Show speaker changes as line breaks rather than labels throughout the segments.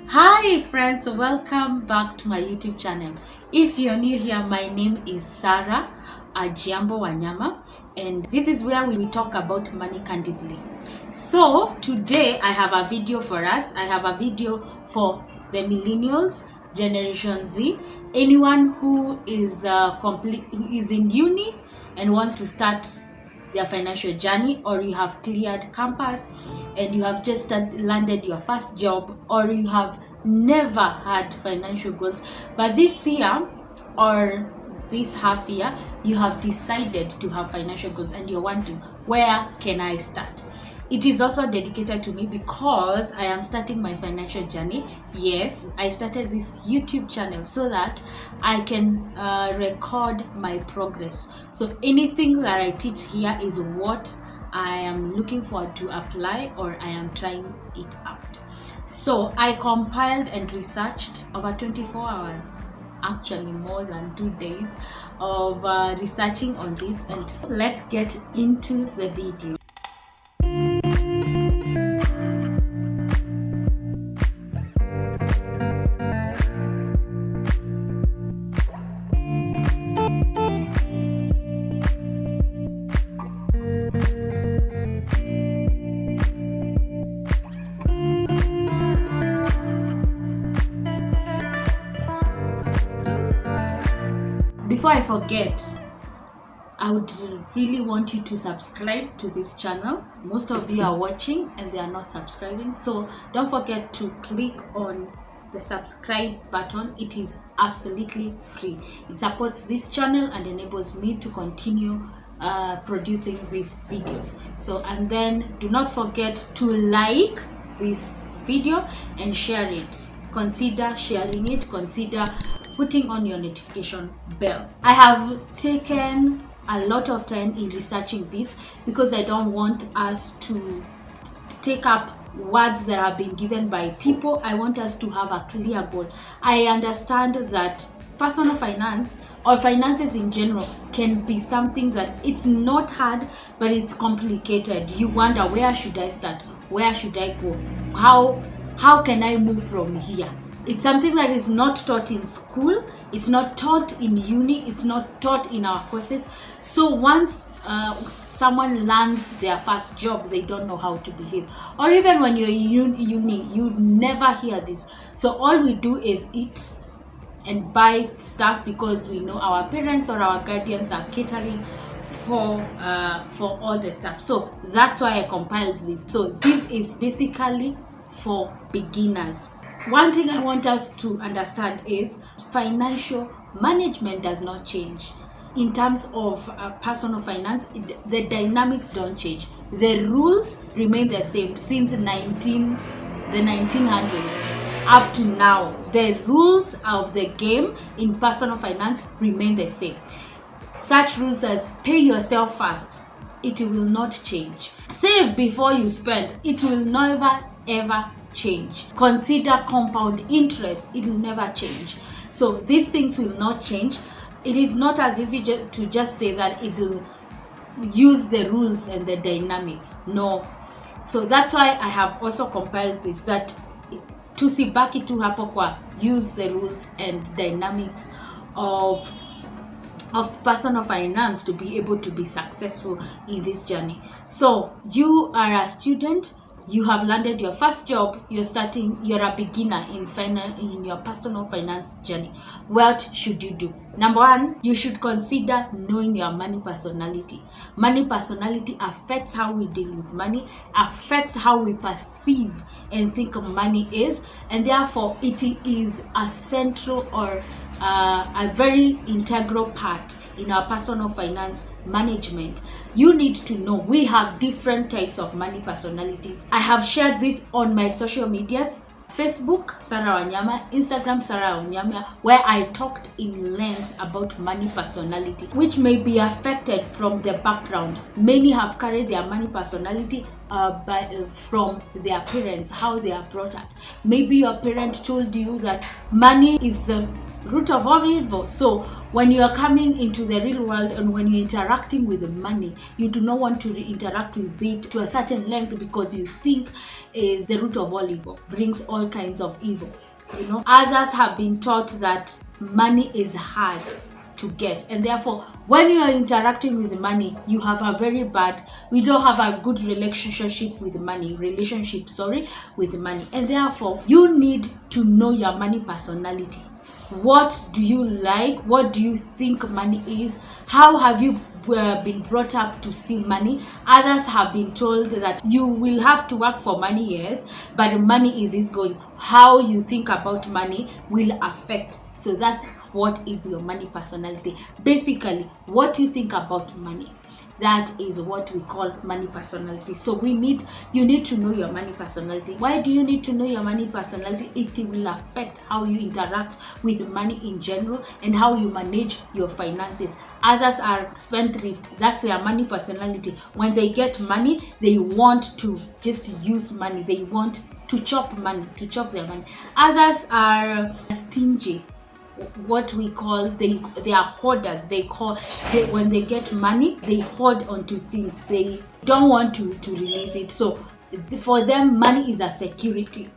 Hi friends, welcome back to my YouTube channel. If you're new here, my name is Sara Wanyama, and this is where we talk about money candidly. So today I have a video for us. I have a video for the millennials, Generation Z, anyone who is who is in uni and wants to start their financial journey, or you have cleared campus and you have just landed your first job, or you have never had financial goals, but this year or this half year you have decided to have financial goals and you're wondering, where can I start? It is also dedicated to me because I am starting my financial journey. Yes, I started this YouTube channel so that I can record my progress. So anything that I teach here is what I am looking forward to apply, or I am trying it out. So I compiled and researched over 24 hours, actually more than 2 days of researching on this, and let's get into the video. Before I forget, I would really want you to subscribe to this channel. Most of you are watching and they are not subscribing, so don't forget to click on the subscribe button. It is absolutely free. It supports this channel and enables me to continue producing these videos. So, and then do not forget to like this video and share it. Consider sharing it, consider putting on your notification bell. I have taken a lot of time in researching this because I don't want us to take up words that have been given by people. I want us to have a clear goal. I understand that personal finance or finances in general can be something that it's not hard, but it's complicated. You wonder, where should I start? Where should I go? How can I move from here? It's something that is not taught in school, it's not taught in uni, it's not taught in our courses. So once someone lands their first job, they don't know how to behave. Or even when you're in uni, you never hear this. So all we do is eat and buy stuff because we know our parents or our guardians are catering for all the stuff. So that's why I compiled this. So this is basically for beginners. One thing I want us to understand is financial management does not change. In terms of personal finance, the dynamics don't change. The rules remain the same since the 1900s up to now. The rules of the game in personal finance remain the same. Such rules as pay yourself first, it will not change. Save before you spend, it will never ever change. Consider compound interest, it will never change. So these things will not change. It is not as easy to just say that it will use the rules and the dynamics. No. So that's why I have also compiled this, that tusibaki tu hapo kwa use the rules and dynamics of personal finance to be able to be successful in this journey. So you are a student, you have landed your first job, you're a beginner in your personal finance journey. What should you do? Number one, you should consider knowing your money personality. Money personality affects how we deal with money, affects how we perceive and think money is, and therefore it is a central or a very integral part in our personal finance management. You need to know we have different types of money personalities. I have shared this on my social medias: Facebook, Sara Wanyama; Instagram, Sara Wanyama, where I talked in length about money personality, which may be affected from the background. Many have carried their money personality from their parents, how they are brought up. Maybe your parent told you that money is root of all evil. So when you are coming into the real world and when you're interacting with the money, you do not want to interact with it to a certain length because you think is the root of all evil, brings all kinds of evil. Others have been taught that money is hard to get, and therefore when you are interacting with money, you don't have a good relationship with money, and therefore you need to know your money personality. What do you like? What do you think money is? How have you been brought up to see money? Others have been told that you will have to work for money, yes, but money is going. How you think about money will affect. So that's what is your money personality. Basically, what you think about money, that is what we call money personality. So you need to know your money personality. Why do you need to know your money personality? It will affect how you interact with money in general and how you manage your finances. Others are spendthrift. That's their money personality. When they get money, they want to just use money. They want to chop their money. Others are stingy. What we call, they are hoarders. When they get money, they hoard onto things. They don't want to release it. So for them, money is a security,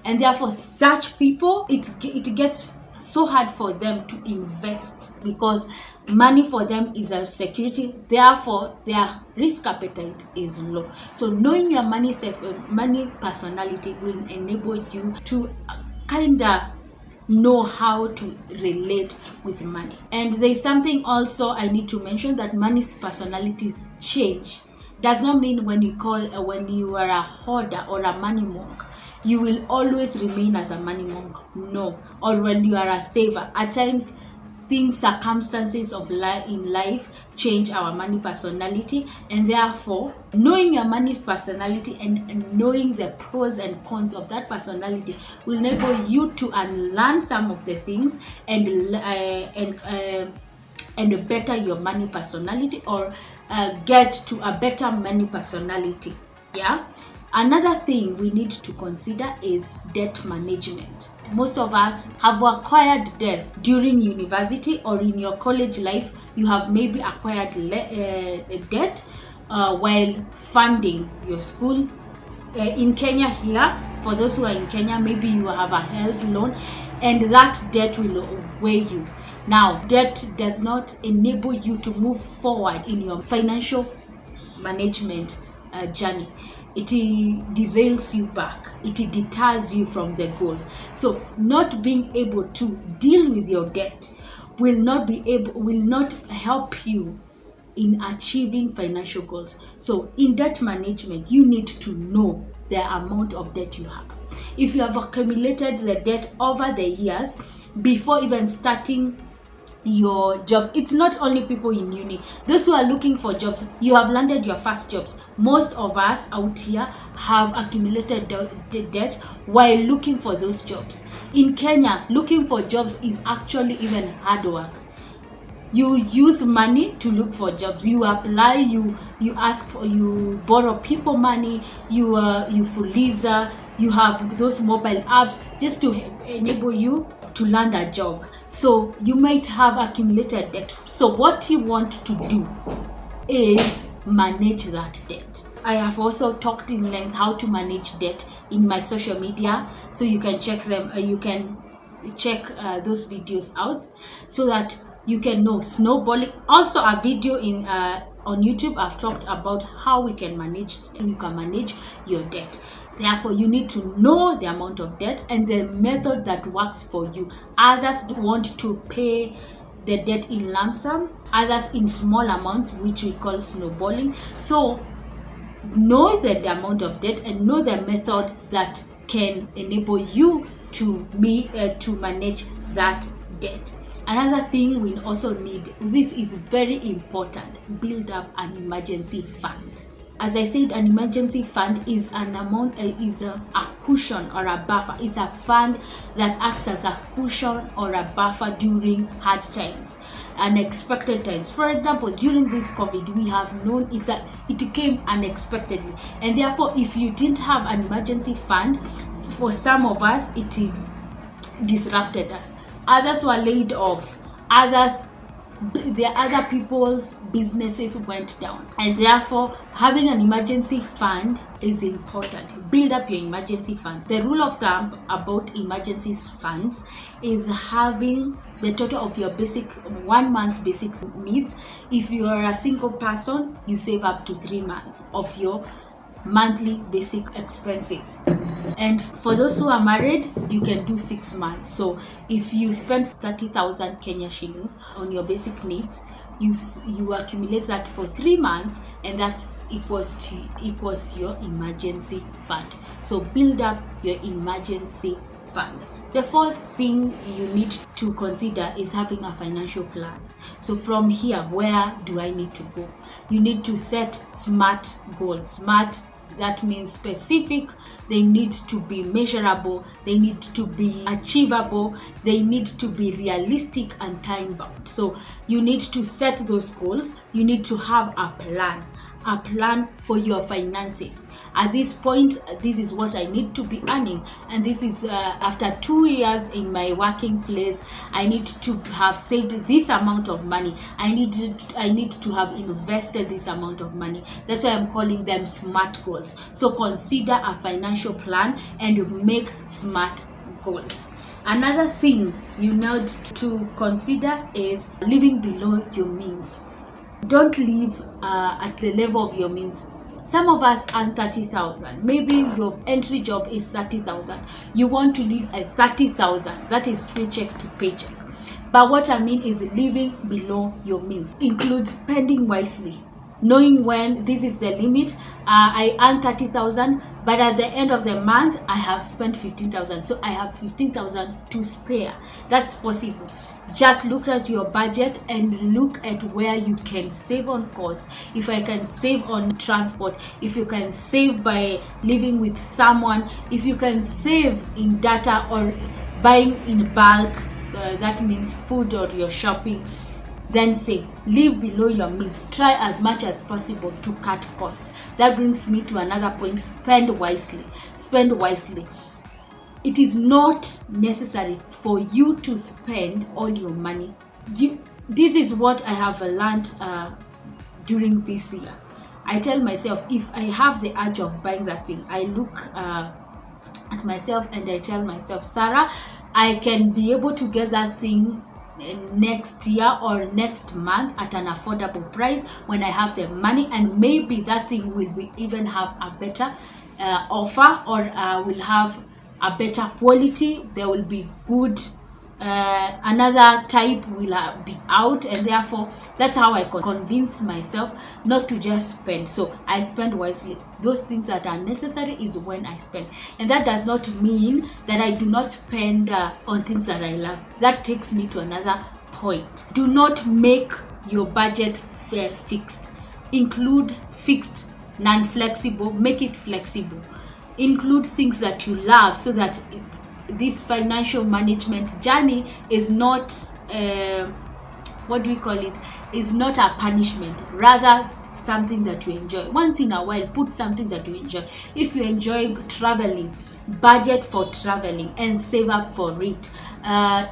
and therefore such people, it gets so hard for them to invest because money for them is a security. Therefore their risk appetite is low. So knowing your money personality will enable you to kind of know how to relate with money. And there's something also I need to mention, that money's personalities change. Does not mean when you are a hoarder or a money monk, you will always remain as a money monk. No. Or when you are a saver, at times circumstances of life in life change our money personality, and therefore knowing your money personality and knowing the pros and cons of that personality will enable you to unlearn some of the things and better your money personality, or get to a better money personality. Another thing we need to consider is debt management. Most of us have acquired debt during university or in your college life. You have maybe acquired debt while funding your school. In Kenya here, for those who are in Kenya, maybe you have a health loan, and that debt will weigh you. Now, debt does not enable you to move forward in your financial management journey. It derails you back. It deters you from the goal. So not being able to deal with your debt will not help you in achieving financial goals. So in debt management, you need to know the amount of debt you have. If you have accumulated the debt over the years before even starting your job, it's not only people in uni, those who are looking for jobs, you have landed your first jobs. Most of us out here have accumulated debt while looking for those jobs. In Kenya, looking for jobs is actually even hard work. You use money to look for jobs. You apply, you borrow people money, you Fuliza, you have those mobile apps just to enable you to land a job. So you might have accumulated debt. So what you want to do is manage that debt. I have also talked in length how to manage debt in my social media, so you can check them. You can check those videos out so that you can know snowballing. Also a video on YouTube, I've talked about how you can manage your debt. Therefore, you need to know the amount of debt and the method that works for you. Others want to pay the debt in lump sum, others in small amounts, which we call snowballing. So know the amount of debt and know the method that can enable you to manage that debt. Another thing we also need, this is very important, build up an emergency fund. As I said, an emergency fund is an amount, is a cushion or a buffer. It's a fund that acts as a cushion or a buffer during hard times, unexpected times. For example, during this COVID, we have known it came unexpectedly, and therefore, if you didn't have an emergency fund, for some of us, it disrupted us. others were laid off, others, the other people's businesses went down, and therefore having an emergency fund is important. Build up your emergency fund. The rule of thumb about emergency funds is having the total of your basic 1 month's basic needs. If you are a single person, you save up to 3 months of your monthly basic expenses. And for those who are married, you can do 6 months. So if you spend 30,000 Kenya shillings on your basic needs, you accumulate that for 3 months, and that equals your emergency fund. So build up your emergency fund. The fourth thing you need to consider is having a financial plan. So from here, where do I need to go? You need to set SMART goals. SMART, that means specific, they need to be measurable, they need to be achievable, they need to be realistic and time bound. So you need to set those goals. You need to have a plan for your finances. At this point, this is what I need to be earning, and this is after 2 years in my working place, I need to have saved this amount of money. I need to have invested this amount of money. That's why I'm calling them SMART goals. So consider a financial plan and make SMART goals. Another thing you need to consider is living below your means. Don't live at the level of your means. Some of us earn 30,000. Maybe your entry job is 30,000. You want to live at 30,000. That is paycheck to paycheck. But what I mean is living below your means includes spending wisely, knowing when this is the limit. I earn 30,000, but at the end of the month I have spent 15,000, so I have 15,000 to spare. That's possible. Just look at your budget and look at where you can save on costs. If I can save on transport, if you can save by living with someone, if you can save in data or buying in bulk, that means food or your shopping, then save. Live below your means. Try as much as possible to cut costs. That brings me to another point: spend wisely. Spend wisely. It is not necessary for you to spend all your money. This is what I have learned during this year. I tell myself, if I have the urge of buying that thing, I look at myself and I tell myself, Sarah, I can be able to get that thing next year or next month at an affordable price when I have the money, and maybe that thing will even have a better offer, or will have a better quality. There will be good another type will be out, and therefore that's how I convince myself not to just spend. So I spend wisely. Those things that are necessary is when I spend, and that does not mean that I do not spend on things that I love. That takes me to another point. Do not make your budget fixed. Include fixed, non-flexible. Make it flexible. Include things that you love, so that this financial management journey is not is not a punishment, rather something that you enjoy. Once in a while, put something that you enjoy. If you enjoy traveling, budget for traveling and save up for it.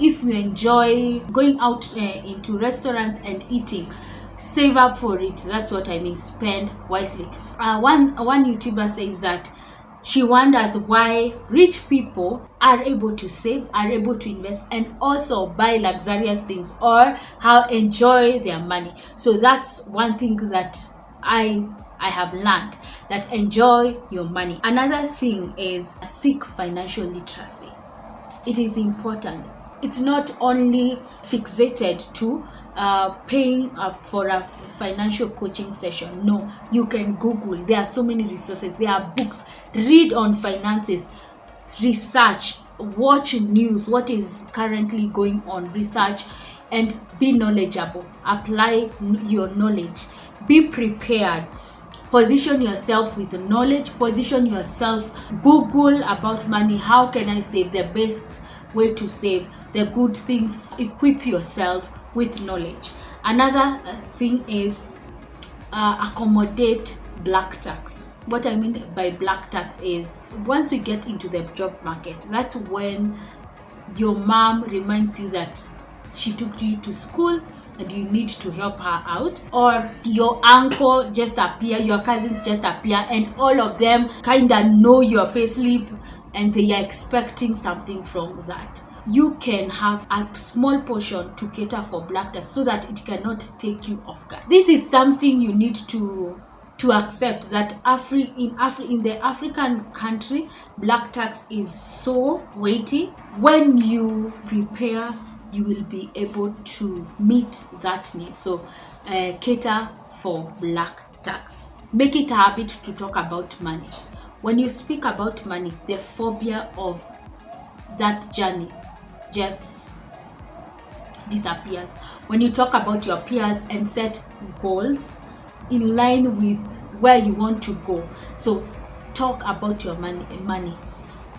If you enjoy going out into restaurants and eating, save up for it. That's what I mean. Spend wisely. One YouTuber says that she wonders why rich people are able to save, are able to invest, and also buy luxurious things, or how enjoy their money. So that's one thing that I have learned, that enjoy your money. Another thing is seek financial literacy. It is important. It's not only fixated to paying for a financial coaching session. No, you can Google. There are so many resources. There are books. Read on finances. Research. Watch news. What is currently going on? Research and be knowledgeable. Apply your knowledge. Be prepared. Position yourself with knowledge. Position yourself. Google about money. How can I save? The best way to save, the good things. Equip yourself with knowledge. Another thing is accommodate black tax. What I mean by black tax is, once we get into the job market, that's when your mom reminds you that she took you to school and you need to help her out, or your uncle just appear, your cousins just appear, and all of them kind of know your payslip and they are expecting something from that. You can have a small portion to cater for black tax so that it cannot take you off guard. This is something you need to accept, that in the African country, black tax is so weighty. When you prepare, you will be able to meet that need. So cater for black tax. Make it a habit to talk about money. When you speak about money, the phobia of that journey just disappears. When you talk about your peers and set goals in line with where you want to go. So talk about your money.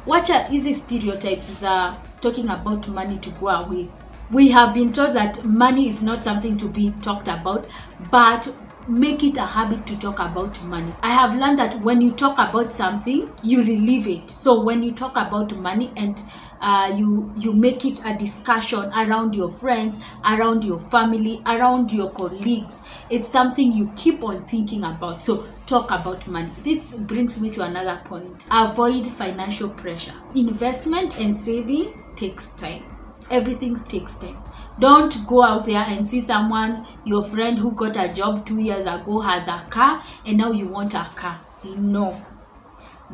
Watch out, easy stereotypes are talking about money to go away. We have been told that money is not something to be talked about, but make it a habit to talk about money. I have learned that when you talk about something, you relieve it. So when you talk about money and you make it a discussion around your friends, around your family, around your colleagues, it's something you keep on thinking about. So talk about money. This brings me to another point. Avoid financial pressure. Investment and saving takes time. Everything takes time. Don't go out there and see someone, your friend who got a job 2 years ago has a car and now you want a car. No.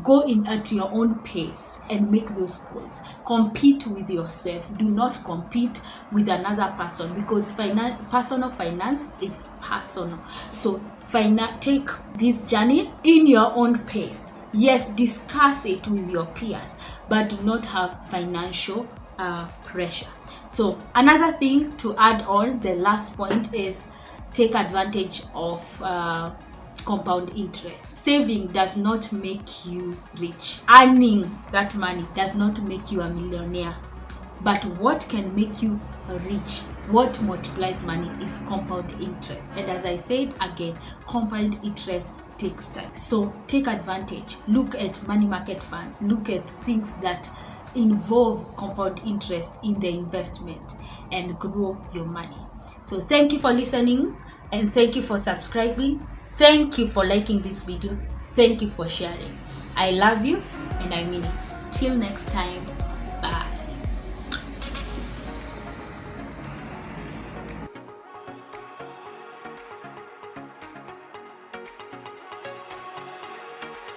Go in at your own pace and make those goals. Compete with yourself. Do not compete with another person, because personal finance is personal. So take this journey in your own pace. Yes, discuss it with your peers, but do not have financial pressure. So another thing to add on, the last point, is take advantage of compound interest. Saving does not make you rich. Earning that money does not make you a millionaire. But what can make you rich, what multiplies money, is compound interest. And as I said again, compound interest takes time. So take advantage. Look at money market funds. Look at things that involve compound interest in the investment and grow your money. So thank you for listening, and thank you for subscribing. Thank you for liking this video. Thank you for sharing. I love you and I mean it. Till next time.